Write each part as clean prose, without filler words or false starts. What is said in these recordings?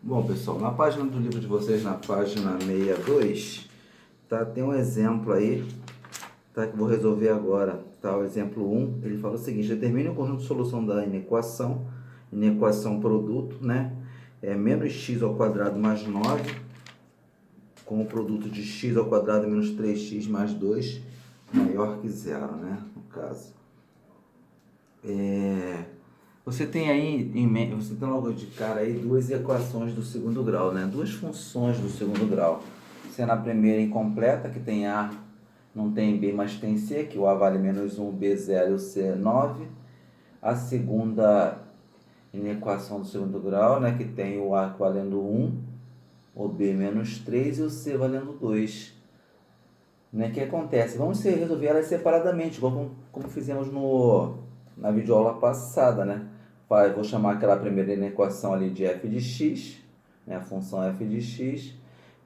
Bom, pessoal, na página do livro de vocês, na página 62, tá, tem um exemplo aí, tá, que eu vou resolver agora. Tá, o exemplo 1, ele fala o seguinte: determine o conjunto de solução da inequação produto, né? Menos x ao quadrado mais 9, com o produto de x ao quadrado menos 3x mais 2 maior que zero, né? No caso. Você tem aí em mente, você tem logo de cara aí duas equações do segundo grau, né? Duas funções do segundo grau. Sendo a primeira incompleta, que tem A, não tem B, mas tem C, que o A vale menos 1, B 0 e o C é 9. A segunda inequação do segundo grau, né? Que tem o A valendo 1, o B menos 3 e o C valendo 2. Né? O que acontece? Vamos resolver elas separadamente, igual como fizemos na videoaula passada, né? Vou chamar aquela primeira equação ali de f de x, né? A função f de x,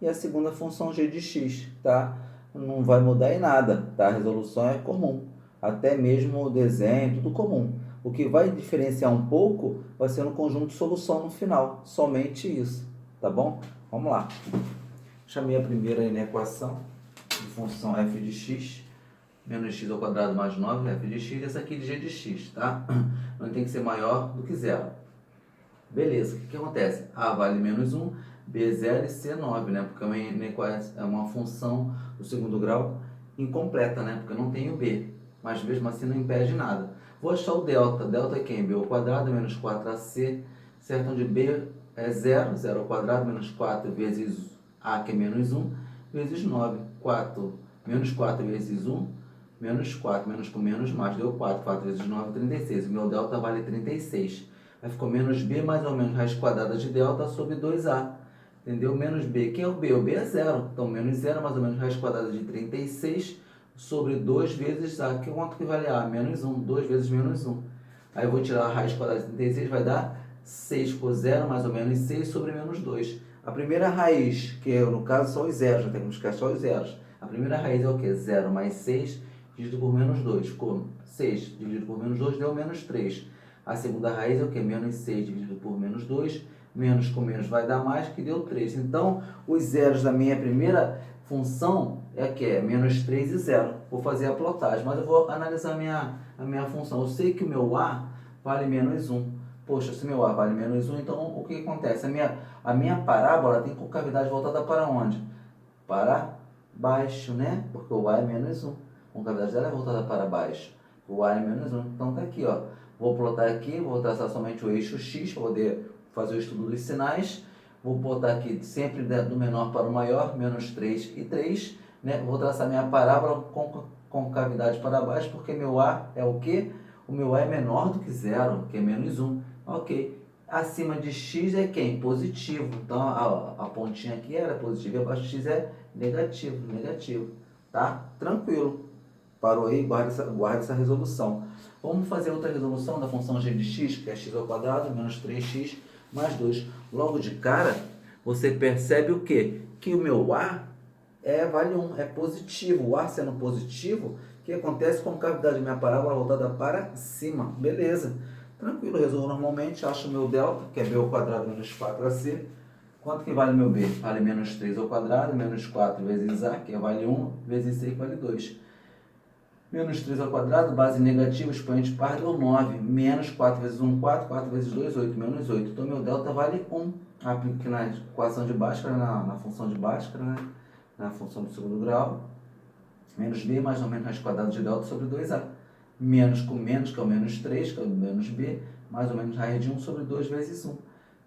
e a segunda função g de x, tá? Não vai mudar em nada, tá? A resolução é comum, até mesmo o desenho, tudo comum. O que vai diferenciar um pouco vai ser no conjunto de solução no final, somente isso, tá bom? Vamos lá. Chamei a primeira equação de função f de x, menos x ao quadrado mais 9, f de x, essa aqui de g de x, tá? Não tem que ser maior do que zero. Beleza, o que acontece? A vale menos 1, B 0 e C 9, né? Porque é uma função do segundo grau incompleta, né? Porque eu não tenho B, mas mesmo assim não impede nada. Vou achar o delta. Delta é quem? B ao quadrado menos 4AC, certo? Onde B é 0, 0 ao quadrado menos 4 vezes A, que é menos 1, vezes 9. 4, menos 4 vezes 1, menos 4, menos com menos, mais, deu 4. 4 vezes 9, 36. O meu delta vale 36. Aí ficou menos B mais ou menos raiz quadrada de delta sobre 2A. Entendeu? Menos B. Quem é o B? O B é 0. Então, menos 0 mais ou menos raiz quadrada de 36 sobre 2 vezes A. Quanto que vale A? Menos 1. 2 vezes menos 1. Aí eu vou tirar a raiz quadrada de 36, vai dar 6 por 0, mais ou menos 6 sobre menos 2. A primeira raiz, que no caso são os zeros, já tem que buscar só os zeros. A primeira raiz é o quê? 0 mais 6 dividido por menos 2. Ficou 6 dividido por menos 2 deu menos 3. A segunda raiz é o que? Menos 6 dividido por menos 2. Menos com menos vai dar mais, que deu 3. Então, os zeros da minha primeira função é que é menos 3 e 0. Vou fazer a plotagem, mas eu vou analisar a minha função. Eu sei que o meu A vale menos 1. Poxa, se meu A vale menos 1, então o que acontece? A minha parábola tem concavidade voltada para onde? Para baixo, né? Porque o A é menos 1. A concavidade dela é voltada para baixo. O A é menos 1. Então tá aqui, ó. Vou plotar aqui, vou traçar somente o eixo X para poder fazer o estudo dos sinais. Vou botar aqui sempre do menor para o maior, menos 3 e 3. Né? Vou traçar minha parábola com concavidade para baixo, porque meu A é o quê? O meu A é menor do que zero, que é menos 1. Ok. Acima de x é quem? Positivo. Então a pontinha aqui era positiva e abaixo de x é negativo. Tá? Tranquilo. Parou aí, guarda essa resolução. Vamos fazer outra resolução da função g de x, que é x ao quadrado menos 3x mais 2. Logo de cara, você percebe o quê? Que o meu A vale 1, é positivo. O A sendo positivo, o que acontece com a cavidade da minha parábola voltada para cima? Beleza. Tranquilo, resolvo normalmente, acho o meu delta, que é b ao quadrado menos 4ac. Quanto que vale meu b? Vale menos 3 ao quadrado, menos 4 vezes a, que vale 1, vezes c, que vale 2. Menos 3 ao quadrado, base negativa, expoente par, deu 9. Menos 4 vezes 1, 4. 4 vezes 2, 8. Menos 8. Então, meu delta vale 1. Aplico aqui na equação de Bhaskara, na função de Bhaskara, né? Na função do segundo grau. Menos b mais ou menos raiz quadrada de delta sobre 2a. Menos com menos, que é o menos 3, que é o menos b, mais ou menos raiz de 1 sobre 2 vezes 1.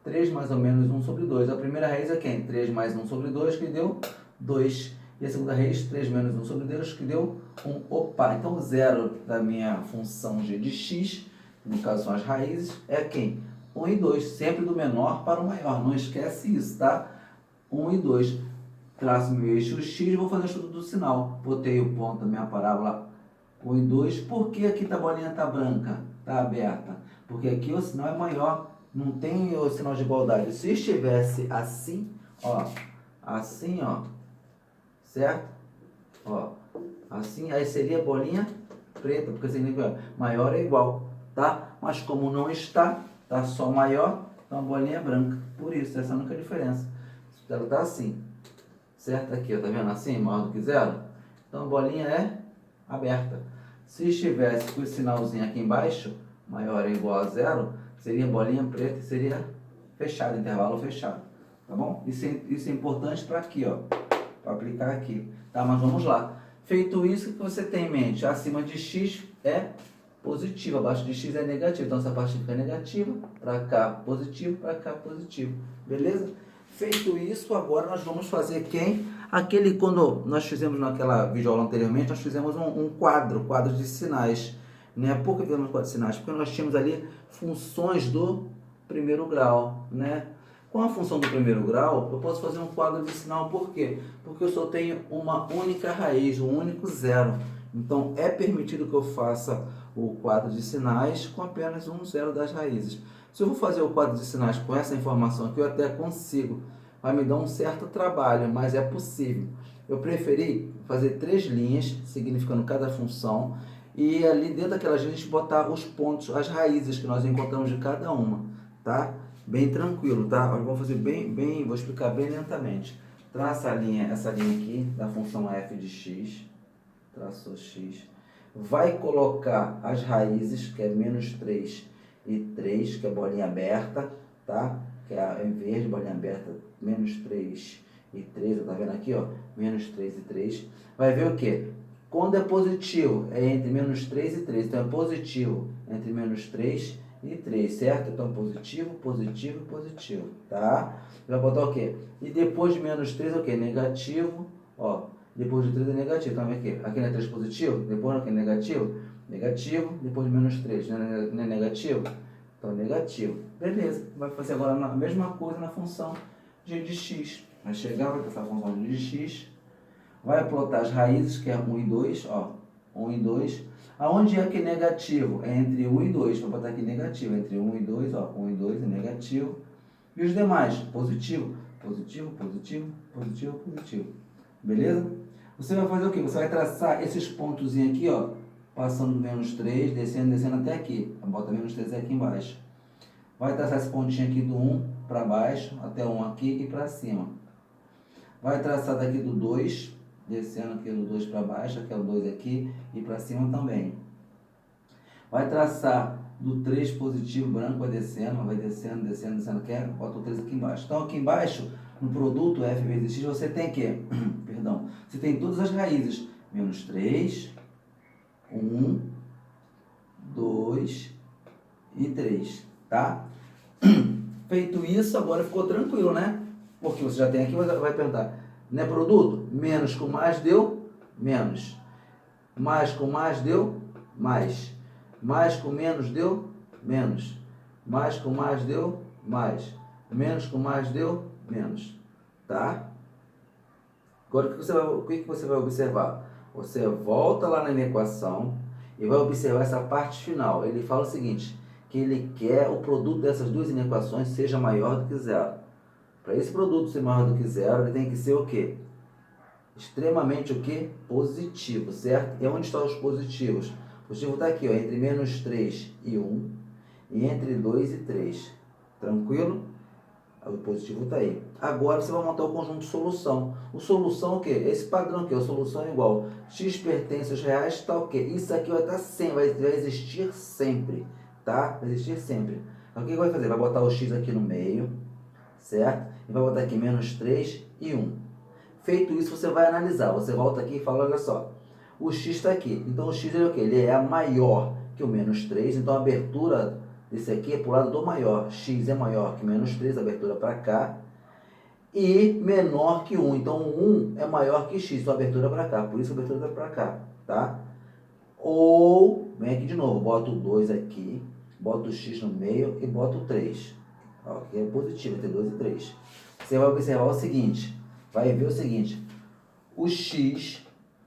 3 mais ou menos 1 sobre 2. A primeira raiz é quem? 3 mais 1 sobre 2, que deu 2. E a segunda raiz, 3 menos 1 sobre 2, que deu 1. Opa, então o zero da minha função g de x, no caso são as raízes, é quem? 1 e 2, sempre do menor para o maior, não esquece isso, tá? 1 e 2. Traço meu eixo x, vou fazer o estudo do sinal. Botei o ponto da minha parábola 1 e 2. Por que aqui a bolinha está branca? Está aberta? Porque aqui o sinal é maior, não tem o sinal de igualdade. Se estivesse assim, ó, assim, ó, certo? Ó, assim, aí seria bolinha preta, porque significa maior é igual, tá? Mas como não está, tá só maior, Então a bolinha é branca. Por isso, essa é a única diferença. Ela está assim, certo? Aqui, ó, tá vendo assim, maior do que zero? Então a bolinha é aberta. Se estivesse com esse sinalzinho aqui embaixo, maior ou igual a zero, seria bolinha preta e seria fechado, intervalo fechado. Tá bom? Isso é importante para aqui, ó. Para aplicar aqui. Tá? Mas vamos lá. Feito isso, o que você tem em mente? Acima de x é positivo, abaixo de x é negativo. Então essa parte fica negativa, para cá positivo, para cá positivo. Beleza? Feito isso, agora nós vamos fazer quem? Aquele, quando nós fizemos naquela videoaula anteriormente, nós fizemos um quadro de sinais. Né? Por que fizemos quadro de sinais? Porque nós tínhamos ali funções do primeiro grau. Né? Com a função do primeiro grau, eu posso fazer um quadro de sinal, por quê? Porque eu só tenho uma única raiz, um único zero. Então, é permitido que eu faça o quadro de sinais com apenas um zero das raízes. Se eu vou fazer o quadro de sinais com essa informação aqui, eu até consigo. Vai me dar um certo trabalho, mas é possível. Eu preferi fazer 3 linhas, significando cada função, e ali dentro daquelas linhas a gente botar os pontos, as raízes que nós encontramos de cada uma, tá? Bem tranquilo, tá? Agora vou fazer vou explicar bem lentamente. Traça essa linha aqui da função f de x, traçou x, vai colocar as raízes, que é menos 3 e 3, que é bolinha aberta, tá? Que é em verde, bolinha aberta, menos 3 e 3, tá vendo aqui, ó? Menos 3 e 3. Vai ver o quê? Quando é positivo, é entre menos 3 e 3. Então, é positivo entre menos 3 e 3, certo? Então, positivo, positivo, positivo, tá? Vai botar o quê? E depois de menos 3 é o quê? Negativo, ó. Depois de 3 é negativo. Então, aqui não é 3 positivo? Depois aqui é negativo? Negativo. Depois de menos 3, não é negativo? Então, negativo. Beleza. Vai fazer agora a mesma coisa na função g de x. Vai chegar, vai ter essa função g de x. Vai plotar as raízes, que é 1 e 2, ó. 1 e 2. Aonde é que é negativo? É entre 1 e 2. Vou botar aqui negativo. Entre 1 e 2, ó. 1 e 2 é negativo. E os demais? Positivo. Positivo, positivo, positivo, positivo. Beleza? Você vai fazer o quê? Você vai traçar esses pontos aqui, ó. Passando do menos 3, descendo, descendo até aqui. Bota menos 3 aqui embaixo. Vai traçar esse pontinho aqui do 1 para baixo, até 1 aqui e para cima. Vai traçar daqui do 2, descendo aqui do 2 para baixo, aqui é o 2 aqui e para cima também. Vai traçar do 3 positivo branco, vai descendo, descendo, quer? Bota o 3 aqui embaixo. Então aqui embaixo, no produto f vezes x, você tem que, perdão, você tem todas as raízes. Menos 3, 1, 2 e 3, tá? Feito isso, agora ficou tranquilo, né? Porque você já tem aqui, você vai perguntar, não é produto? Menos com mais deu menos. Mais com mais deu mais. Mais com menos deu menos. Mais com mais deu mais. Menos com mais deu menos. Tá? Agora o que você vai observar? Você volta lá na minha equação e vai observar essa parte final. Ele fala o seguinte, que ele quer o produto dessas duas inequações seja maior do que zero. Para esse produto ser maior do que zero, ele tem que ser o quê? Extremamente o quê? Positivo, certo? E onde estão os positivos? O positivo está aqui, ó, entre menos 3 e 1 e entre 2 e 3. Tranquilo? O positivo está aí. Agora você vai montar o conjunto de solução. O solução o quê? Esse padrão aqui, a solução é igual. X pertence aos reais, está o quê? Isso aqui vai estar sempre, vai existir sempre. Tá? Vai existir sempre. Então, o que vai fazer? Vai botar o x aqui no meio, certo? E vai botar aqui menos 3 e 1. Feito isso, você vai analisar. Você volta aqui e fala, olha só. O x está aqui. Então, o x é o quê? Ele é maior que o menos 3. Então, a abertura desse aqui é para o lado do maior. X é maior que menos 3, abertura para cá. E menor que 1. Então, o 1 é maior que x, então a abertura para cá. Por isso, a abertura está para cá, tá? Ou, vem aqui de novo, bota o 2 aqui, bota o x no meio e bota o 3. Aqui é positivo, entre 2 e 3. Você vai observar o seguinte, vai ver o seguinte, o x,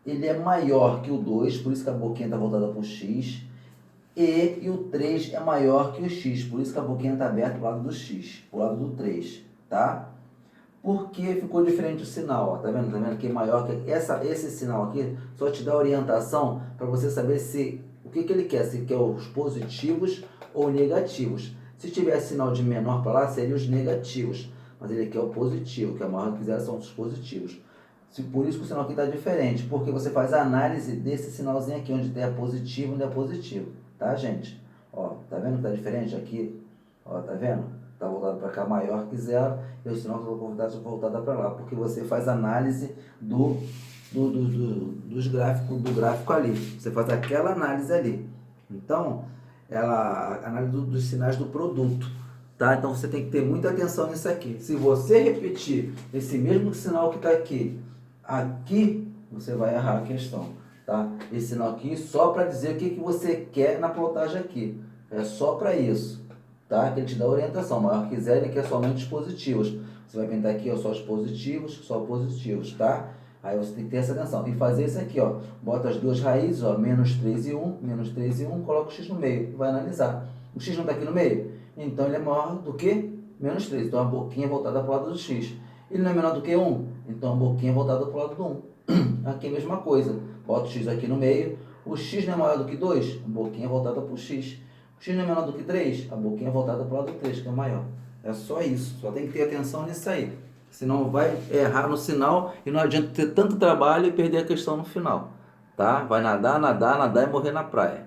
ele é maior que o 2, por isso que a boquinha está voltada para o x, e o 3 é maior que o x, por isso que a boquinha está aberta para o lado do x, para o lado do 3, tá? Porque ficou diferente o sinal, ó, tá vendo? Tá vendo que é maior que esse sinal aqui só te dá orientação para você saber se o que ele quer, se quer os positivos ou negativos. Se tivesse sinal de menor para lá, seriam os negativos. Mas ele aqui é o positivo, que é maior que zero, são os positivos. Por isso que o sinal aqui está diferente, porque você faz a análise desse sinalzinho aqui, onde tem positivo e onde é positivo. Tá, gente? Ó, tá vendo que tá diferente aqui? Ó, tá vendo? Tá voltado para cá maior que zero, e o sinal está voltado para lá, porque você faz análise do gráfico ali. Você faz aquela análise ali. Então, a análise dos sinais do produto. Tá? Então você tem que ter muita atenção nisso aqui. Se você repetir esse mesmo sinal que está aqui, você vai errar a questão. Tá? Esse sinal aqui só para dizer o que você quer na plotagem aqui. É só para isso. Tá? Que ele te dá orientação. Maior que zero, ele quer somente os positivos. Você vai pintar aqui, ó, só os positivos, só positivos, tá? Aí você tem que ter essa atenção. E fazer isso aqui, ó. Bota as duas raízes, ó, menos 3 e 1, menos 3 e 1, coloca o x no meio. E vai analisar. O x não está aqui no meio? Então ele é maior do que menos 3. Então a boquinha é voltada para o lado do x. Ele não é menor do que 1? Então a boquinha é voltada para o lado do 1. Aqui é a mesma coisa. Bota o x aqui no meio. O x não é maior do que 2? A boquinha é voltada para o x. O x não é menor do que 3? A boquinha é voltada para o lado do 3, que é maior. É só isso. Só tem que ter atenção nisso aí. Senão vai errar no sinal e não adianta ter tanto trabalho e perder a questão no final. Tá? Vai nadar, nadar, nadar e morrer na praia.